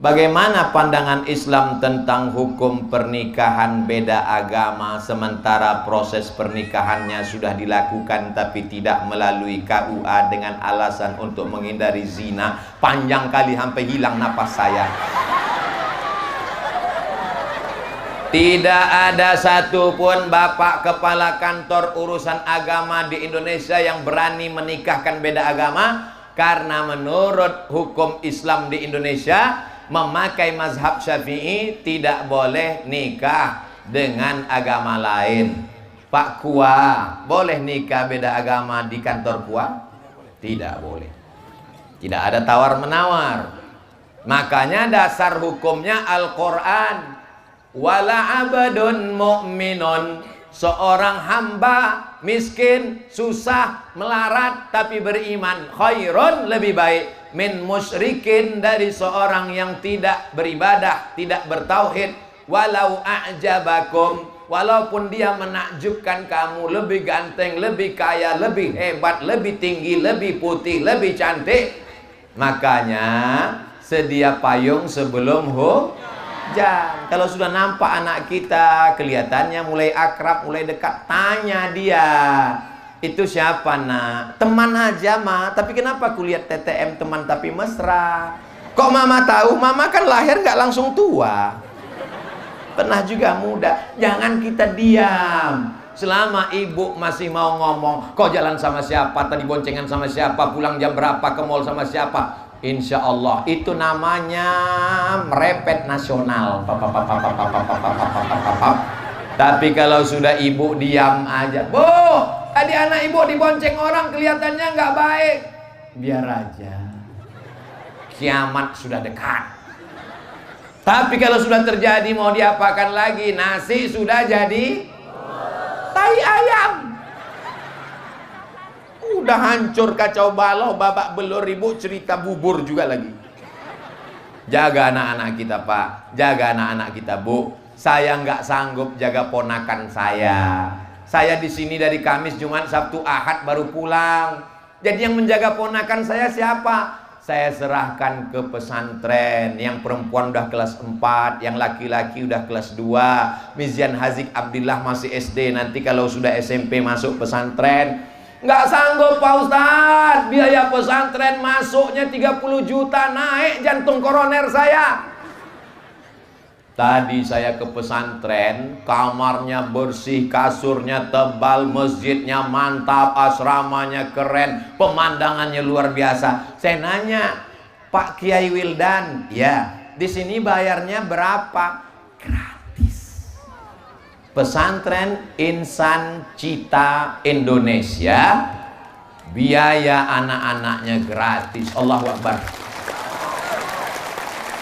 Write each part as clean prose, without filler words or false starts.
Bagaimana pandangan Islam tentang hukum pernikahan beda agama sementara proses pernikahannya sudah dilakukan tapi tidak melalui KUA dengan alasan untuk menghindari zina? Panjang kali sampai hilang napas saya. Tidak ada satupun bapak kepala kantor urusan agama di Indonesia yang berani menikahkan beda agama, karena menurut hukum Islam di Indonesia, memakai mazhab Syafi'i tidak boleh nikah dengan agama lain. Pak Kua, boleh nikah beda agama di kantor Kua? Tidak boleh. Tidak ada tawar-menawar. Makanya dasar hukumnya Al-Quran. Wala abadun mu'minun, seorang hamba miskin, susah, melarat tapi beriman, khairun, lebih baik, min musyrikin, dari seorang yang tidak beribadah, tidak bertauhid. Walau a'jabakum, walaupun dia menakjubkan kamu, lebih ganteng, lebih kaya, lebih hebat, lebih tinggi, lebih putih, lebih cantik. Makanya sedia payung sebelum hujan. Kalau sudah nampak anak kita kelihatannya mulai akrab, mulai dekat, tanya dia, itu siapa nak? Teman aja mah, tapi kenapa kulihat TTM teman tapi mesra? Kok mama tahu? Mama kan lahir nggak langsung tua, pernah juga muda. Jangan kita diam. Selama ibu masih mau ngomong, kok jalan sama siapa, tadi boncengan sama siapa, pulang jam berapa, ke mall sama siapa, insya Allah itu namanya merepet nasional. Tapi kalau sudah ibu diam aja, Bu, tadi anak ibu dibonceng orang kelihatannya nggak baik, biar aja, kiamat sudah dekat. Tapi kalau sudah terjadi, mau diapakan lagi? Nasi sudah jadi tai ayam. Udah hancur kacau balau, babak belur, ribut, cerita bubur juga lagi. Jaga anak-anak kita Pak, jaga anak-anak kita Bu. Saya nggak sanggup jaga ponakan saya. Saya di sini dari Kamis, Jumat, Sabtu, Ahad baru pulang. Jadi yang menjaga ponakan saya siapa? Saya serahkan ke pesantren. Yang perempuan udah kelas 4, yang laki-laki udah kelas 2. Mizian Hazik Abdillah masih SD, nanti kalau sudah SMP masuk pesantren. Nggak sanggup Pak Ustadz, biaya pesantren masuknya 30 juta, naik jantung koroner saya. Tadi saya ke pesantren, kamarnya bersih, kasurnya tebal, masjidnya mantap, asramanya keren, pemandangannya luar biasa. Saya nanya, Pak Kiai Wildan, ya, di sini bayarnya berapa? Gratis. Pesantren Insan Cita Indonesia, biaya anak-anaknya gratis. Allahu Akbar.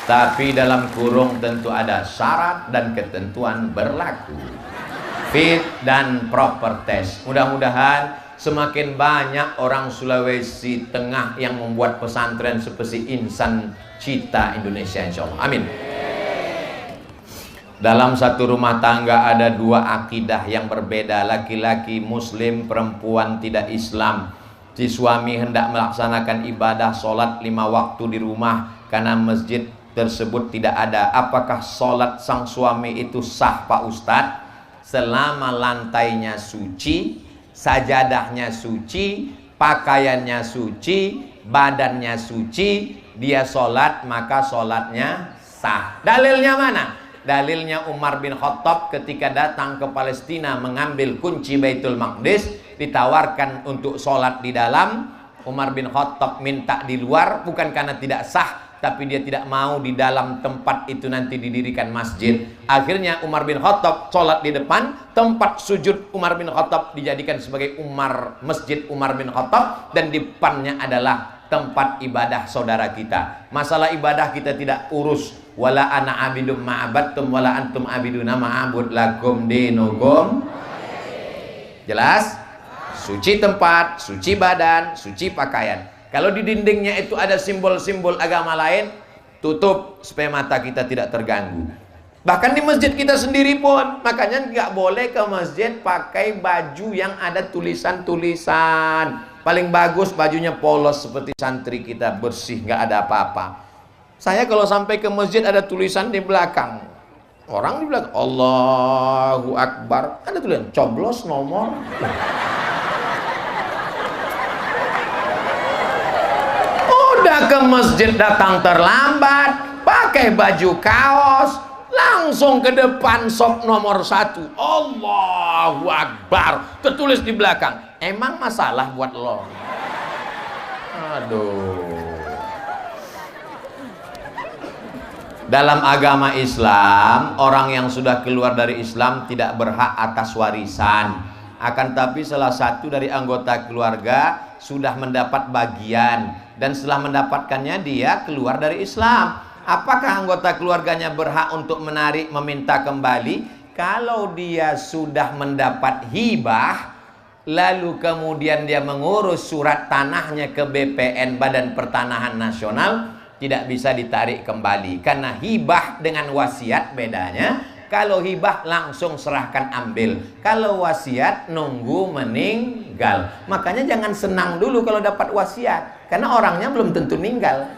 Tapi dalam kurung tentu ada syarat dan ketentuan berlaku. Fit dan proper test. Mudah-mudahan semakin banyak orang Sulawesi Tengah yang membuat pesantren seperti Insan Cita Indonesia, insya Allah. Amin. Dalam satu rumah tangga ada dua akidah yang berbeda, laki-laki muslim, perempuan tidak Islam. Si suami hendak melaksanakan ibadah sholat 5 waktu di rumah karena masjid tersebut tidak ada. Apakah sholat sang suami itu sah Pak Ustadz? Selama lantainya suci, sajadahnya suci, pakaiannya suci, badannya suci, dia sholat maka sholatnya sah. Dalilnya mana? Dalilnya Umar bin Khattab ketika datang ke Palestina mengambil kunci Baitul Maqdis, ditawarkan untuk sholat di dalam. Umar bin Khattab minta di luar, bukan karena tidak sah, tapi dia tidak mau di dalam tempat itu nanti didirikan masjid. Akhirnya Umar bin Khattab sholat di depan, tempat sujud Umar bin Khattab dijadikan sebagai masjid Umar bin Khattab, dan di depannya adalah tempat ibadah saudara kita. Masalah ibadah kita tidak urus. Wala ana abidum ma'abattum wala antum abiduna ma'abud lakum dinukum. Jelas? Suci tempat, suci badan, suci pakaian. Kalau di dindingnya itu ada simbol-simbol agama lain, tutup supaya mata kita tidak terganggu. Bahkan di masjid kita sendiri pun, makanya nggak boleh ke masjid pakai baju yang ada tulisan-tulisan. Paling bagus bajunya polos seperti santri kita, bersih, nggak ada apa-apa. Saya kalau sampai ke masjid ada tulisan di belakang. Orang di belakang Allahu Akbar, ada tulisan coblos nomor. Udah ke masjid datang terlambat, pakai baju kaos, langsung ke depan sop nomor 1. Allahu Akbar, tertulis di belakang. Emang masalah buat lo? Aduh. Dalam agama Islam, orang yang sudah keluar dari Islam tidak berhak atas warisan. Akan tapi salah satu dari anggota keluarga sudah mendapat bagian, dan setelah mendapatkannya dia keluar dari Islam. Apakah anggota keluarganya berhak untuk menarik, meminta kembali? Kalau dia sudah mendapat hibah, lalu kemudian dia mengurus surat tanahnya ke BPN, Badan Pertanahan Nasional, tidak bisa ditarik kembali. Karena hibah dengan wasiat bedanya. Kalau hibah langsung serahkan ambil, kalau wasiat nunggu meninggal. Makanya jangan senang dulu kalau dapat wasiat, karena orangnya belum tentu meninggal.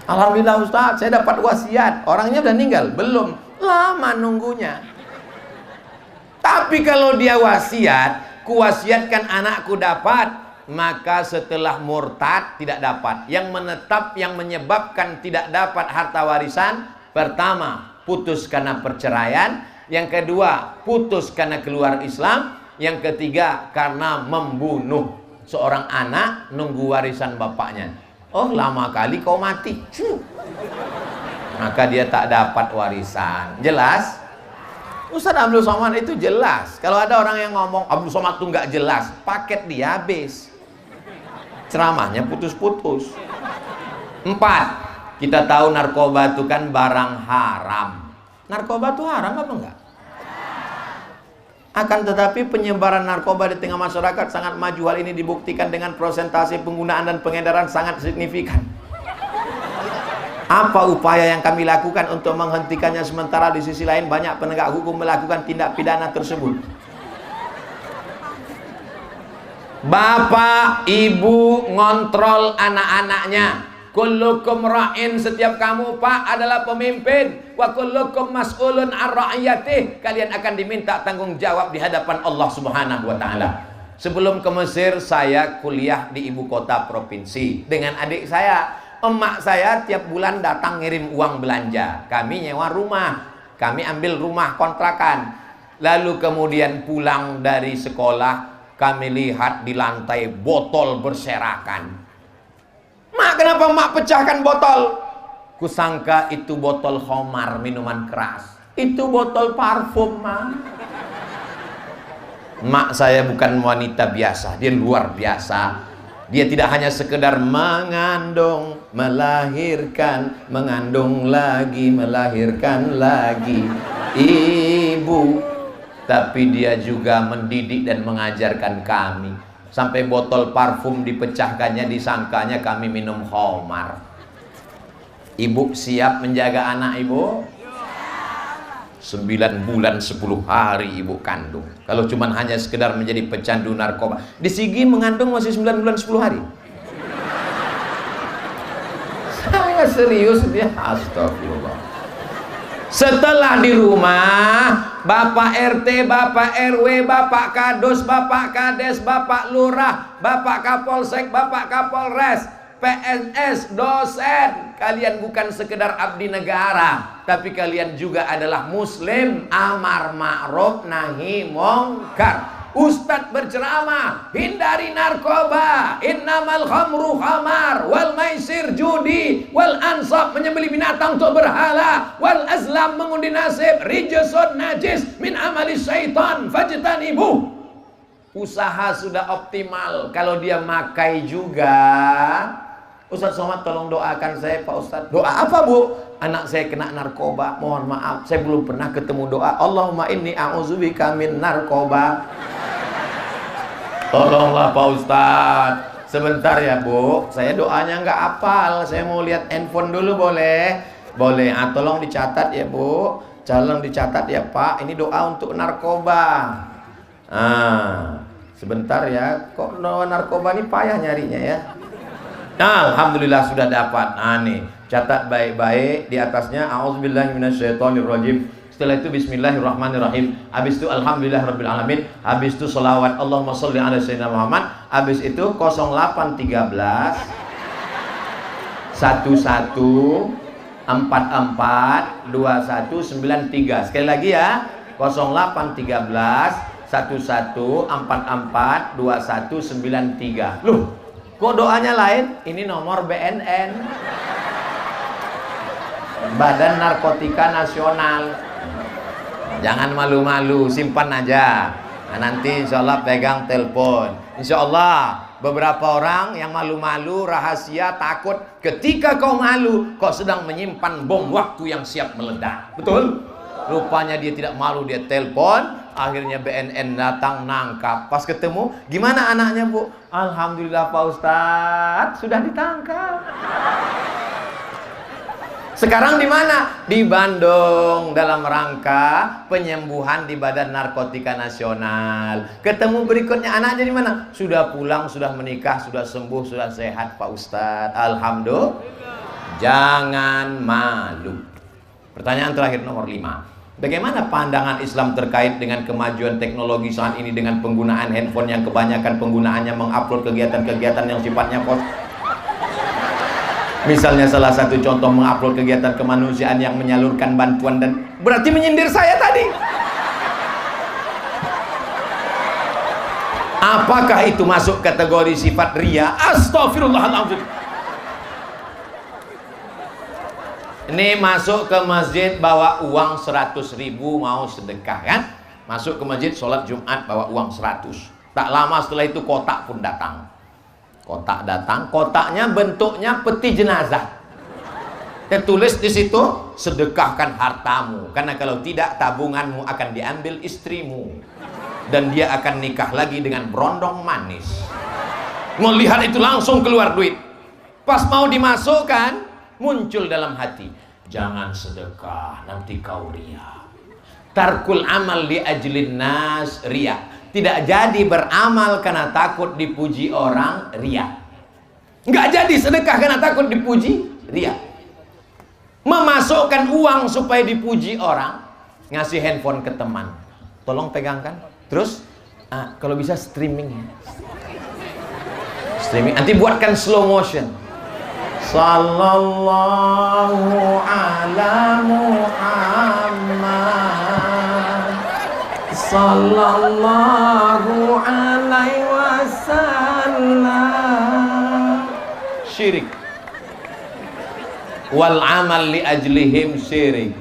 Alhamdulillah Ustaz, saya dapat wasiat, orangnya udah meninggal belum, lama nunggunya. Tapi kalau dia wasiat, kuwasiatkan anakku dapat, maka setelah murtad tidak dapat. Yang menetap, yang menyebabkan tidak dapat harta warisan, pertama putus karena perceraian, yang kedua putus karena keluar Islam, yang ketiga karena membunuh seorang anak nunggu warisan bapaknya. Oh, lama kali kau mati, maka dia tak dapat warisan. Jelas? Ustaz Abdul Somad itu jelas. Kalau ada orang yang ngomong Abdul Somad itu nggak jelas, paket dia habis, ceramahnya putus-putus. 4. Kita tahu narkoba itu kan barang haram. Narkoba itu haram apa enggak? Akan tetapi penyebaran narkoba di tengah masyarakat sangat maju. Hal ini dibuktikan dengan persentase penggunaan dan pengedaran sangat signifikan. Apa upaya yang kami lakukan untuk menghentikannya, sementara di sisi lain banyak penegak hukum melakukan tindak pidana tersebut? Bapak, ibu ngontrol anak-anaknya. Kullukum ra'in, setiap kamu Pak adalah pemimpin. Wa kullukum mas'ulun an ra'iyatih, kalian akan diminta tanggung jawab di hadapan Allah Subhanahu wa taala. Sebelum ke Mesir, saya kuliah di ibu kota provinsi dengan adik saya. Emak saya tiap bulan datang ngirim uang belanja. Kami nyewa rumah, kami ambil rumah kontrakan. Lalu kemudian pulang dari sekolah, kami lihat di lantai botol berserakan. Mak, kenapa mak pecahkan botol? Kusangka itu botol khamar, minuman keras. Itu botol parfum, mak. Mak saya bukan wanita biasa, dia luar biasa. Dia tidak hanya sekedar mengandung, melahirkan, mengandung lagi, melahirkan lagi ibu, tapi dia juga mendidik dan mengajarkan kami. Sampai botol parfum dipecahkannya, disangkanya kami minum khamar. Ibu siap menjaga anak ibu? 9 bulan 10 hari ibu kandung. Kalau cuma hanya sekedar menjadi pecandu narkoba, di Sigi mengandung masih 9 bulan 10 hari. Saya serius dia, astagfirullah. Setelah di rumah, Bapak RT, Bapak RW, Bapak Kadus, Bapak Kades, Bapak Lurah, Bapak Kapolsek, Bapak Kapolres, PNS, dosen, kalian bukan sekedar abdi negara, tapi kalian juga adalah muslim, amar ma'ruf nahi mungkar. Ustadz berceramah, hindari narkoba, innamal khamru khamar, wal maisir judi, wal ansab menyembelih binatang untuk berhala, wal azlam mengundi nasib, rijsun najis min amali syaitan fajtanibuh. Usaha sudah optimal, kalau dia makai juga. Ustadz Somad tolong doakan saya Pak Ustadz. Doa apa Bu? Anak saya kena narkoba, mohon maaf saya belum pernah ketemu doa Allahumma inni a'udzubika min narkoba. Tolonglah Pak Ustadz. Sebentar ya Bu, saya doanya nggak hafal, saya mau lihat handphone dulu boleh? Boleh, tolong dicatat ya Bu, tolong dicatat ya Pak, ini doa untuk narkoba. Sebentar ya, kok narkoba ini payah nyarinya ya. Alhamdulillah sudah dapat. Nih, Catat baik-baik, di atasnya a'udzubillahi minasyaitonirrajim. Setelah itu bismillahirrahmanirrahim. Habis itu alhamdulillahirabbil alamin. Habis itu selawat Allahumma sholli ala sayyidina Muhammad. Habis itu 0813 11 44 2193. Sekali lagi ya. 0813 11 44 2193. Loh, kok doanya lain? Ini nomor BNN, Badan Narkotika Nasional. Jangan malu-malu, simpan aja. Nah, nanti insya Allah pegang telepon. Insya Allah beberapa orang yang malu-malu, rahasia, takut. Ketika kau malu, kau sedang menyimpan bom waktu yang siap meledak. Betul? Rupanya dia tidak malu, dia telepon. Akhirnya BNN datang nangkap. Pas ketemu, gimana anaknya bu? Alhamdulillah Pak Ustadz, sudah ditangkap. Sekarang di mana? Di Bandung, dalam rangka penyembuhan di Badan Narkotika Nasional. Ketemu berikutnya anaknya di mana? Sudah pulang, sudah menikah, sudah sembuh, sudah sehat Pak Ustadz. Alhamdulillah. Jangan malu. Pertanyaan terakhir nomor 5. Bagaimana pandangan Islam terkait dengan kemajuan teknologi saat ini dengan penggunaan handphone yang kebanyakan penggunaannya mengupload kegiatan-kegiatan yang sifatnya misalnya salah satu contoh mengupload kegiatan kemanusiaan yang menyalurkan bantuan dan berarti menyindir saya tadi. Apakah itu masuk kategori sifat ria? Astagfirullahaladzim. Ini masuk ke masjid bawa uang 100.000 mau sedekah kan? Masuk ke masjid sholat Jumat bawa uang 100. Tak lama setelah itu kotak pun datang. Kotak datang, kotaknya bentuknya peti jenazah. Tertulis di situ, sedekahkan hartamu, karena kalau tidak tabunganmu akan diambil istrimu dan dia akan nikah lagi dengan berondong manis. Melihat itu langsung keluar duit. Pas mau dimasukkan, muncul dalam hati, jangan sedekah, nanti kau ria. Tarkul amal li ajlin nas ria. Tidak jadi beramal karena takut dipuji orang, ria. Nggak jadi sedekah karena takut dipuji, ria. Memasukkan uang supaya dipuji orang, ngasih handphone ke teman, tolong pegangkan. Terus kalau bisa streaming, streaming. Nanti buatkan slow motion. Sallallahu ala Muhammad, sallallahu alaihi wasallam. Syirik. Wal amal li ajlihim syirik.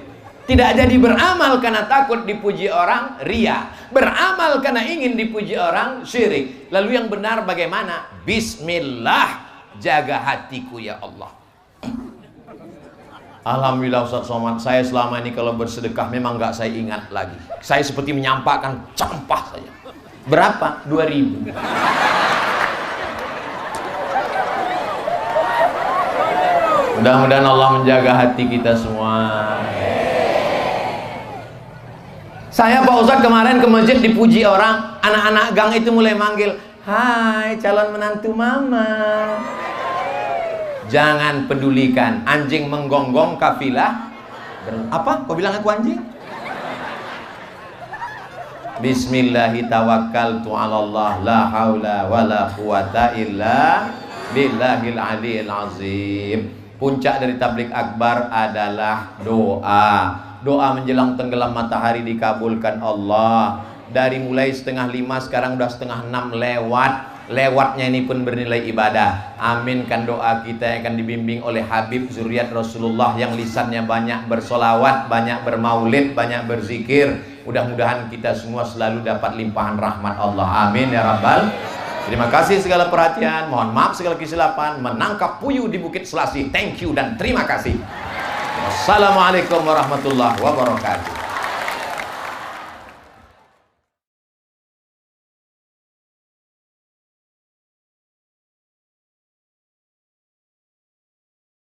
Tidak jadi beramal karena takut dipuji orang, ria. Beramal karena ingin dipuji orang, syirik. Lalu yang benar bagaimana? Bismillah, jaga hatiku ya Allah. Alhamdulillah Ustaz Somad, saya selama ini kalau bersedekah memang nggak saya ingat lagi. Saya seperti menyampaikan campah saja. Berapa? 2.000. Mudah-mudahan Allah menjaga hati kita semua. Saya Pak Ustaz kemarin ke masjid dipuji orang, anak-anak gang itu mulai manggil, hai calon menantu mama. Jangan pedulikan, anjing menggonggong kafilah. Apa? Kau bilang aku anjing? Bismillahi tawakkaltu 'alallah la haula wala quwata illa billahil aliyil azim. Puncak dari tabligh akbar adalah doa. Doa menjelang tenggelam matahari dikabulkan Allah. Dari mulai 4:30 sekarang udah 5:30 lewat. Lewatnya ini pun bernilai ibadah. Aminkan doa kita yang akan dibimbing oleh Habib zuriat Rasulullah yang lisannya banyak bersolawat, banyak bermaulid, banyak berzikir. Mudah-mudahan kita semua selalu dapat limpahan rahmat Allah. Amin ya rabbal. Terima kasih segala perhatian. Mohon maaf segala kesilapan. Menangkap puyuh di Bukit Selasih. Thank you dan terima kasih. Wassalamualaikum warahmatullahi wabarakatuh.